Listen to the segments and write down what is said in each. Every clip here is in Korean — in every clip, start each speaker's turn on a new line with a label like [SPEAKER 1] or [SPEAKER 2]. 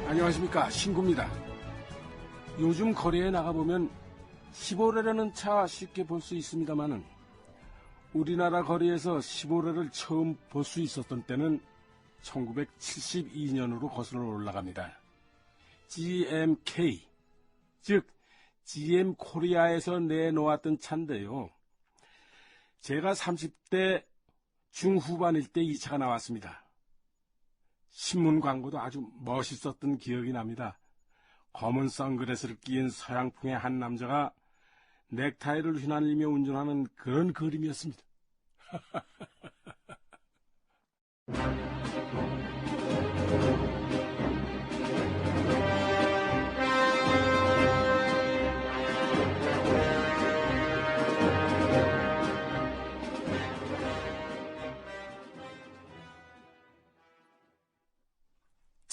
[SPEAKER 1] 안녕하십니까, 신구입니다. 요즘 거리에 나가보면 시보레라는 차 쉽게 볼 수 있습니다만은 우리나라 거리에서 시보레를 처음 볼 수 있었던 때는 1972년으로 거슬러 올라갑니다. GMK, 즉 GM 코리아에서 내놓았던 차인데요. 제가 30대 중후반일 때 이 차가 나왔습니다. 신문 광고도 아주 멋있었던 기억이 납니다. 검은 선글라스를 낀 서양풍의 한 남자가 넥타이를 휘날리며 운전하는 그런 그림이었습니다.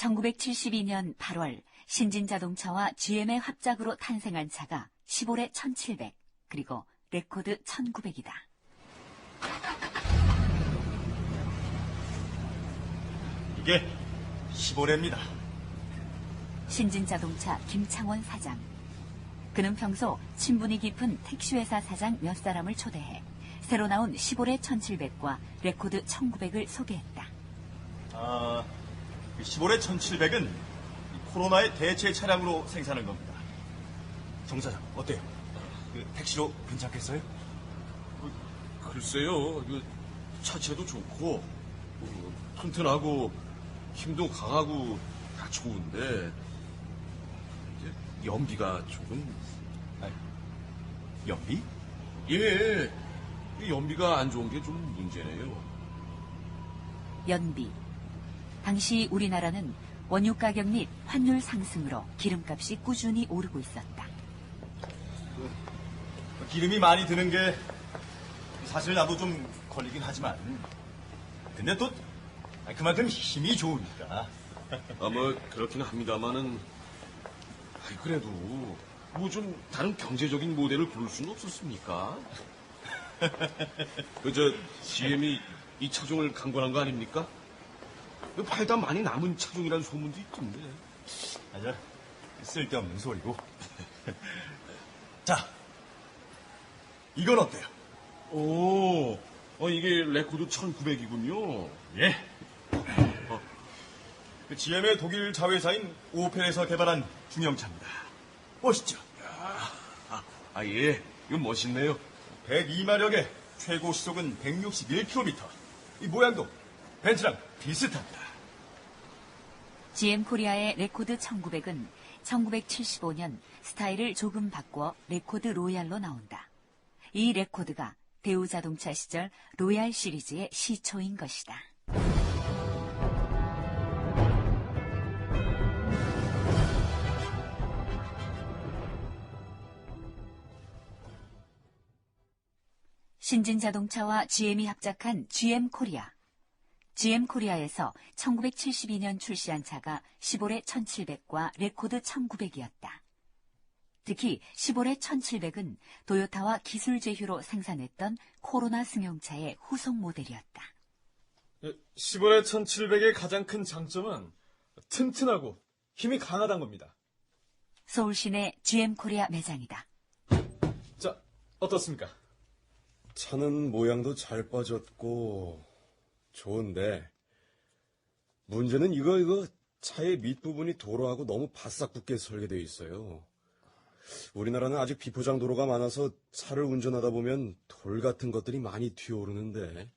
[SPEAKER 2] 1972년 8월 신진자동차와 GM의 합작으로 탄생한 차가 시보레 1700 그리고 레코드 1900이다.
[SPEAKER 3] 이게 시보레입니다.
[SPEAKER 2] 신진자동차 김창원 사장. 그는 평소 친분이 깊은 택시회사 사장 몇 사람을 초대해 새로 나온 시보레 1700과 레코드 1900을 소개했다.
[SPEAKER 3] 시보레 1700은 코로나의 대체 차량으로 생산한 겁니다. 정 사장, 어때요? 택시로 괜찮겠어요?
[SPEAKER 4] 글쎄요, 차체도 좋고, 튼튼하고, 힘도 강하고, 다 좋은데, 연비가 조금.
[SPEAKER 3] 연비?
[SPEAKER 4] 예, 이 연비가 안 좋은 게 좀 문제네요.
[SPEAKER 2] 연비. 당시 우리나라는 원유 가격 및 환율 상승으로 기름값이 꾸준히 오르고 있었다.
[SPEAKER 3] 기름이 많이 드는 게 사실 나도 좀 걸리긴 하지만 근데 또 그만큼 힘이 좋으니까.
[SPEAKER 4] 아마 그렇긴 합니다만은, 그래도 뭐 좀 다른 경제적인 모델을 고를 수는 없었습니까? GM이 이 차종을 강권한 거 아닙니까? 팔다 많이 남은 차종이라는 소문도 있던데.
[SPEAKER 3] 아주 쓸데없는 소리고. 자, 이건 어때요?
[SPEAKER 4] 오, 이게 레코드 1900이군요.
[SPEAKER 3] 예. GM의 독일 자회사인 오펠에서 개발한 중형차입니다. 멋있죠?
[SPEAKER 4] 예, 이건 멋있네요.
[SPEAKER 3] 102마력에 최고 시속은 161km. 이 모양도 벤츠랑 비슷합니다.
[SPEAKER 2] GM 코리아의 레코드 1900은 1975년 스타일을 조금 바꿔 레코드 로얄로 나온다. 이 레코드가 대우자동차 시절 로얄 시리즈의 시초인 것이다. 신진자동차와 GM이 합작한 GM 코리아. GM 코리아에서 1972년 출시한 차가 시보레 1700과 레코드 1900이었다. 특히 시보레 1700은 도요타와 기술 제휴로 생산했던 코로나 승용차의 후속 모델이었다.
[SPEAKER 5] 시보레 1700의 가장 큰 장점은 튼튼하고 힘이 강하다는 겁니다.
[SPEAKER 2] 서울 시내 GM 코리아 매장이다.
[SPEAKER 5] 자, 어떻습니까?
[SPEAKER 6] 차는 모양도 잘 빠졌고 좋은데 문제는 이거 차의 밑부분이 도로하고 너무 바싹 붙게 설계되어 있어요. 우리나라는 아직 비포장 도로가 많아서 차를 운전하다 보면 돌 같은 것들이 많이 튀어오르는데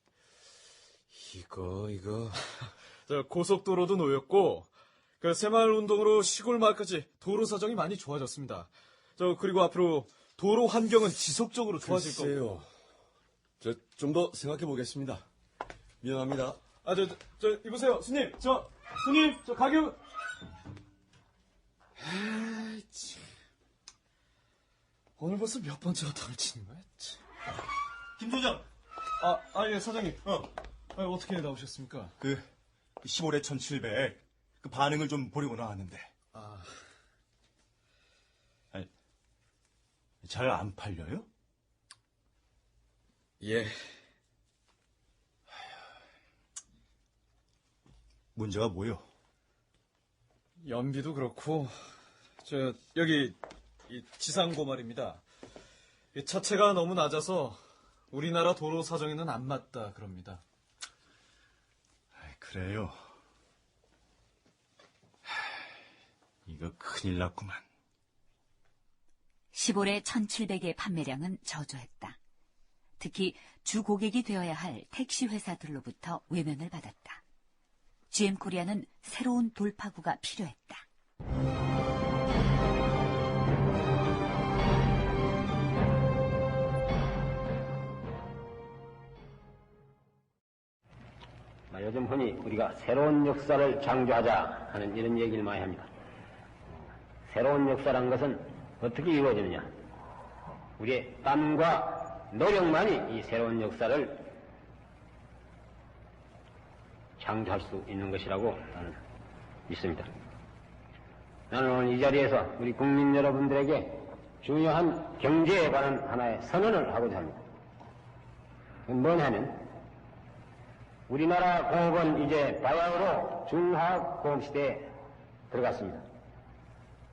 [SPEAKER 6] 이거
[SPEAKER 5] 고속도로도 놓였고 새마을 운동으로 시골 마을까지 도로 사정이 많이 좋아졌습니다. 그리고 앞으로 도로 환경은 지속적으로 좋아질 거고요.
[SPEAKER 6] 좀 더 생각해 보겠습니다. 미안합니다.
[SPEAKER 5] 이보세요, 손님, 저 가격. 오늘 벌써 몇 번째가 덜 치는 거야?
[SPEAKER 3] 김 소장.
[SPEAKER 5] 예, 사장님. 어떻게 나오셨습니까?
[SPEAKER 3] 그 시보레 1700 그 반응을 좀 보려고 나왔는데. 잘 안 팔려요?
[SPEAKER 6] 예.
[SPEAKER 3] 문제가 뭐요?
[SPEAKER 5] 연비도 그렇고, 여기 이 지상고 말입니다. 이 차체가 너무 낮아서 우리나라 도로 사정에는 안 맞다 그럽니다.
[SPEAKER 3] 그래요. 이거 큰일 났구만.
[SPEAKER 2] 시볼의 1,700의 판매량은 저조했다. 특히 주 고객이 되어야 할 택시 회사들로부터 외면을 받았다. GM 코리아는 새로운 돌파구가 필요했다.
[SPEAKER 7] 요즘 흔히 우리가 새로운 역사를 창조하자 하는 이런 얘기를 많이 합니다. 새로운 역사란 것은 어떻게 이루어지느냐? 우리의 땀과 노력만이 이 새로운 역사를 창조할 수 있는 것이라고 나는 믿습니다. 나는 오늘 이 자리에서 우리 국민 여러분들에게 중요한 경제에 관한 하나의 선언을 하고자 합니다. 그건 뭐냐면 우리나라 공업은 이제 바야흐로 중화공업 시대에 들어갔습니다.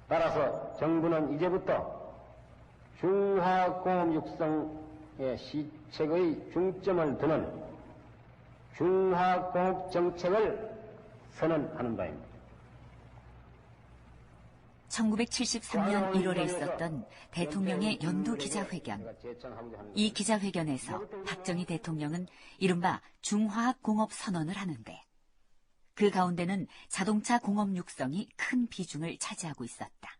[SPEAKER 7] 따라서 정부는 이제부터 중화공업 육성의 시책의 중점을 두는 중화공업 정책을 선언하는 바입니다.
[SPEAKER 2] 1973년 1월에 있었던 대통령의 연두 기자회견. 이 기자회견에서 박정희 대통령은 이른바 중화공업 선언을 하는데 그 가운데는 자동차 공업 육성이 큰 비중을 차지하고 있었다.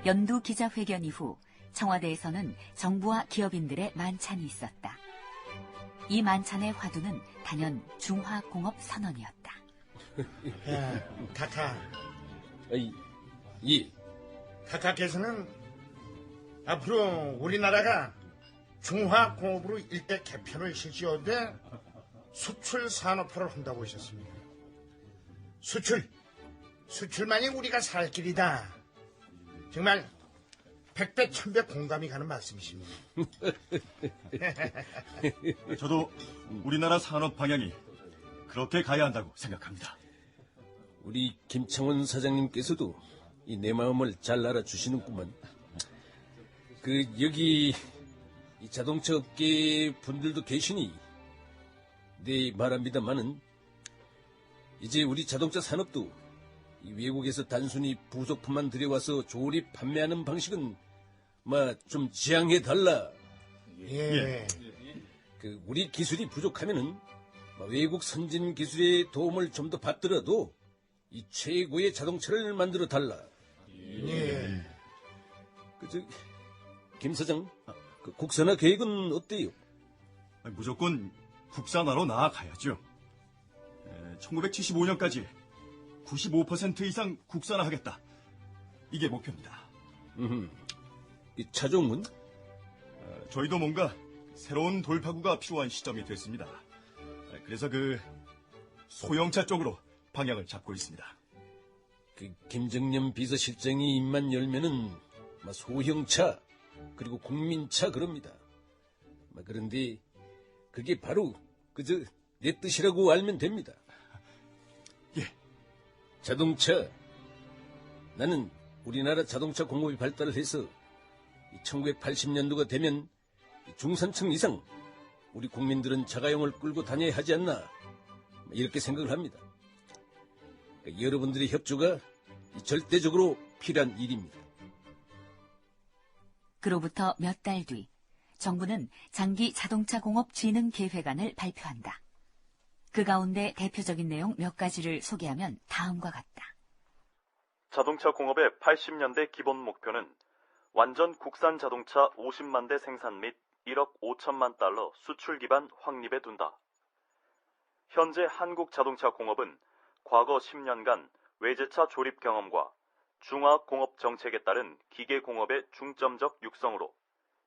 [SPEAKER 2] 연두 기자회견 이후 청와대에서는 정부와 기업인들의 만찬이 있었다. 이 만찬의 화두는 단연 중화공업 선언이었다.
[SPEAKER 8] 카카.
[SPEAKER 4] 예.
[SPEAKER 8] 카카께서는 앞으로 우리나라가 중화공업으로 일대 개편을 실시하되 수출 산업화를 한다고 하셨습니다. 수출만이 우리가 살 길이다. 정말 백배 천배 공감이 가는 말씀이십니다.
[SPEAKER 3] 저도 우리나라 산업 방향이 그렇게 가야 한다고 생각합니다.
[SPEAKER 9] 우리 김창원 사장님께서도 이 내 마음을 잘 알아주시는구만. 여기 이 자동차 업계 분들도 계시니 네 말합니다마는 이제 우리 자동차 산업도 이 외국에서 단순히 부속품만 들여와서 조립 판매하는 방식은 좀 지양해 달라.
[SPEAKER 8] 예.
[SPEAKER 9] 우리 기술이 부족하면은 외국 선진 기술의 도움을 좀 더 받더라도 이 최고의 자동차를 만들어 달라.
[SPEAKER 8] 예.
[SPEAKER 9] 김 사장, 국산화 계획은 어때요?
[SPEAKER 3] 무조건 국산화로 나아가야죠. 1975년까지 95% 이상 국산화하겠다. 이게 목표입니다.
[SPEAKER 9] 이 차종은?
[SPEAKER 3] 저희도 뭔가 새로운 돌파구가 필요한 시점이 됐습니다. 그래서 소형차 쪽으로 방향을 잡고 있습니다.
[SPEAKER 9] 김정년 비서실장이 입만 열면은 소형차 그리고 국민차 그럽니다. 그런데 그게 바로 내 뜻이라고 알면 됩니다.
[SPEAKER 3] 예.
[SPEAKER 9] 자동차. 나는 우리나라 자동차 공업이 발달을 해서 1980년도가 되면 중산층 이상 우리 국민들은 자가용을 끌고 다녀야 하지 않나 이렇게 생각을 합니다. 여러분들의 협조가 절대적으로 필요한 일입니다.
[SPEAKER 2] 그로부터 몇 달 뒤 정부는 장기 자동차 공업 진흥 계획안을 발표한다. 그 가운데 대표적인 내용 몇 가지를 소개하면 다음과 같다.
[SPEAKER 10] 자동차 공업의 80년대 기본 목표는 완전 국산 자동차 50만 대 생산 및 1억 5천만 달러 수출 기반 확립에 둔다. 현재 한국 자동차 공업은 과거 10년간 외제차 조립 경험과 중화공업 정책에 따른 기계공업의 중점적 육성으로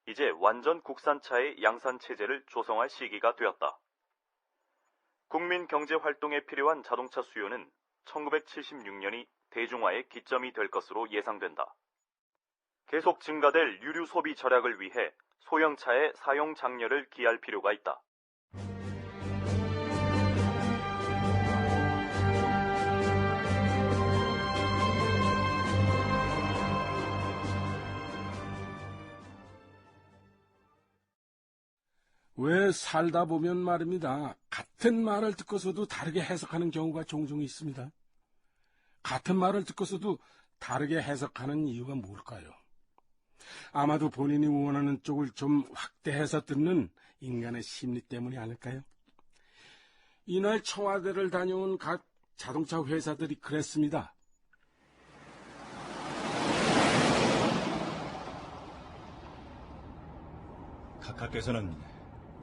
[SPEAKER 10] 이제 완전 국산차의 양산체제를 조성할 시기가 되었다. 국민 경제 활동에 필요한 자동차 수요는 1976년이 대중화의 기점이 될 것으로 예상된다. 계속 증가될 유류 소비 절약을 위해 소형차의 사용 장려를 기할 필요가 있다.
[SPEAKER 1] 왜 살다 보면 말입니다. 같은 말을 듣고서도 다르게 해석하는 경우가 종종 있습니다. 같은 말을 듣고서도 다르게 해석하는 이유가 뭘까요? 아마도 본인이 원하는 쪽을 좀 확대해서 듣는 인간의 심리 때문이 아닐까요? 이날 청와대를 다녀온 각 자동차 회사들이 그랬습니다.
[SPEAKER 3] 각하께서는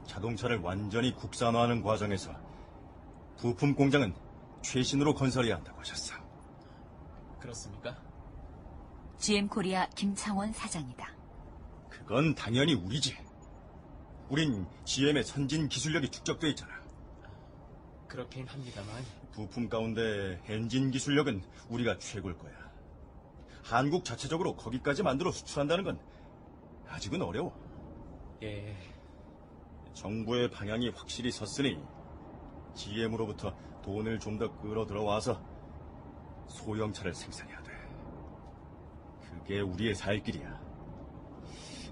[SPEAKER 3] 자동차를 완전히 국산화하는 과정에서 부품 공장은 최신으로 건설해야 한다고 하셨어.
[SPEAKER 5] 그렇습니까?
[SPEAKER 2] GM 코리아 김창원 사장이다.
[SPEAKER 3] 그건 당연히 우리지. 우린 GM의 선진 기술력이 축적돼 있잖아.
[SPEAKER 5] 그렇긴 합니다만.
[SPEAKER 3] 부품 가운데 엔진 기술력은 우리가 최고일 거야. 한국 자체적으로 거기까지 만들어 수출한다는 건 아직은 어려워.
[SPEAKER 5] 예.
[SPEAKER 3] 정부의 방향이 확실히 섰으니 GM으로부터 돈을 좀 더 끌어 들어와서 소형차를 생산해야 돼. 그게 우리의 살 길이야.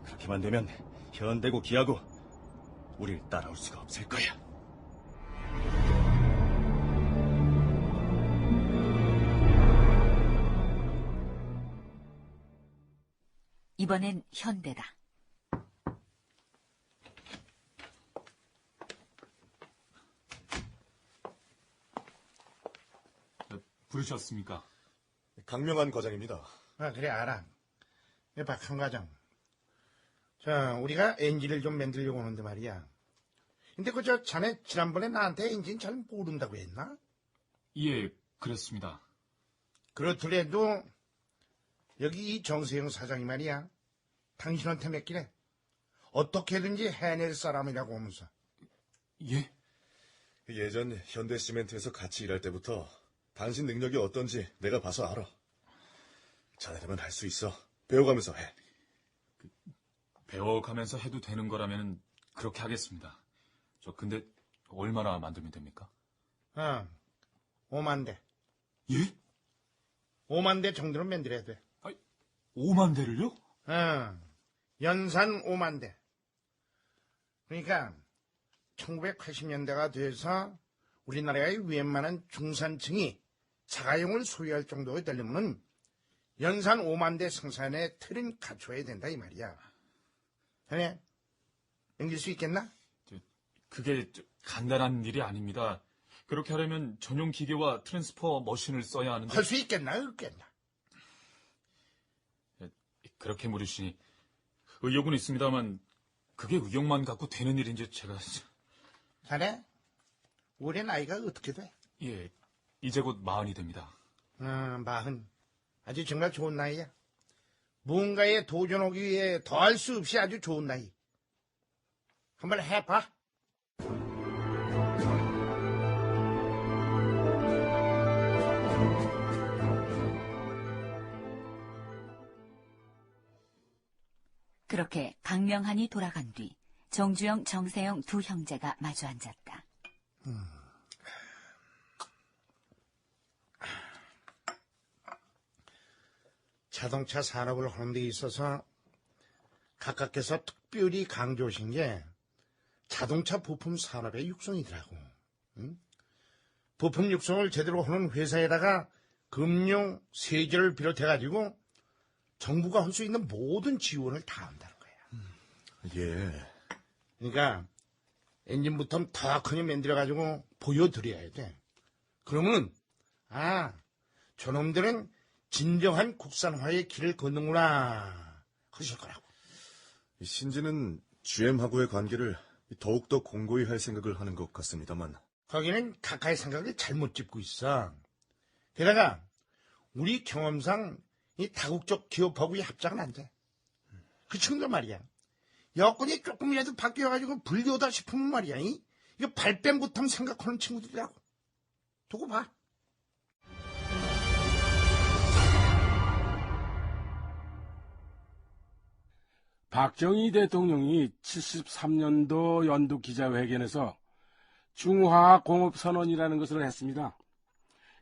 [SPEAKER 3] 그렇게만 되면 현대고 기아고 우릴 따라올 수가 없을 거야.
[SPEAKER 2] 이번엔 현대다.
[SPEAKER 5] 부르셨습니까?
[SPEAKER 6] 강명한 과장입니다.
[SPEAKER 8] 아, 그래, 알아. 박한 과장. 자, 우리가 엔진을 좀 만들려고 하는데 말이야. 근데 자네 지난번에 나한테 엔진 잘 모른다고 했나?
[SPEAKER 5] 예, 그렇습니다.
[SPEAKER 8] 그렇더라도 여기 이 정세영 사장이 말이야. 당신한테 맡기래. 어떻게든지 해낼 사람이라고 하면서.
[SPEAKER 5] 예?
[SPEAKER 6] 예전 현대시멘트에서 같이 일할 때부터 당신 능력이 어떤지 내가 봐서 알아. 자네라면 할 수 있어. 배워가면서 해.
[SPEAKER 5] 배워가면서 해도 되는 거라면 그렇게 하겠습니다. 저 근데 얼마나 만들면 됩니까?
[SPEAKER 8] 5만 대.
[SPEAKER 5] 예?
[SPEAKER 8] 5만 대 정도는 만들어야 돼.
[SPEAKER 5] 5만 대를요?
[SPEAKER 8] 연산 5만 대. 그러니까 1980년대가 돼서 우리나라의 웬만한 중산층이 자가용을 소유할 정도가 되려면 연산 5만 대 생산의 틀은 갖춰야 된다 이 말이야. 자네 넘길 수 있겠나?
[SPEAKER 5] 그게 간단한 일이 아닙니다. 그렇게 하려면 전용 기계와 트랜스퍼 머신을 써야 하는데.
[SPEAKER 8] 할 수 있겠나? 없겠나?
[SPEAKER 5] 그렇게 물으시니 의욕은 있습니다만 그게 의욕만 갖고 되는 일인지 제가.
[SPEAKER 8] 자네 올해 나이가 어떻게 돼?
[SPEAKER 5] 예, 이제 곧 40이 됩니다.
[SPEAKER 8] 40. 아주 정말 좋은 나이야. 무언가에 도전하기 위해 더할 수 없이 아주 좋은 나이. 한번 해봐.
[SPEAKER 2] 그렇게 강명한이 돌아간 뒤 정주영, 정세영 두 형제가 마주 앉았다.
[SPEAKER 8] 자동차 산업을 하는 데 있어서 각각께서 특별히 강조하신 게 자동차 부품 산업의 육성이더라고. 응? 부품 육성을 제대로 하는 회사에다가 금융, 세제를 비롯해가지고 정부가 할 수 있는 모든 지원을 다 한다는 거야.
[SPEAKER 6] 예.
[SPEAKER 8] 그러니까 엔진부터 더 크게 만들어가지고 보여드려야 돼. 그러면 저놈들은 진정한 국산화의 길을 걷는구나 그러실 거라고.
[SPEAKER 6] 신지는 GM하고의 관계를 더욱더 공고히 할 생각을 하는 것 같습니다만.
[SPEAKER 8] 거기는 각하의 생각을 잘못 짚고 있어. 게다가 우리 경험상 이 다국적 기업하고의 합작은 안 돼. 그 친구들 말이야. 여건이 조금이라도 바뀌어가지고 불교다 싶으면 말이야. 이거 발뺌부터 생각하는 친구들이라고. 두고 봐.
[SPEAKER 1] 박정희 대통령이 73년도 연두 기자회견에서 중화공업선언이라는 것을 했습니다.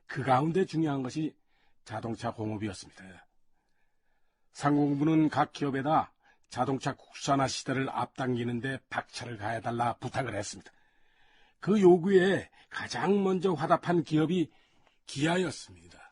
[SPEAKER 1] 그 가운데 중요한 것이 자동차 공업이었습니다. 상공부는 각 기업에다 자동차 국산화 시대를 앞당기는데 박차를 가해달라 부탁을 했습니다. 그 요구에 가장 먼저 화답한 기업이 기아였습니다.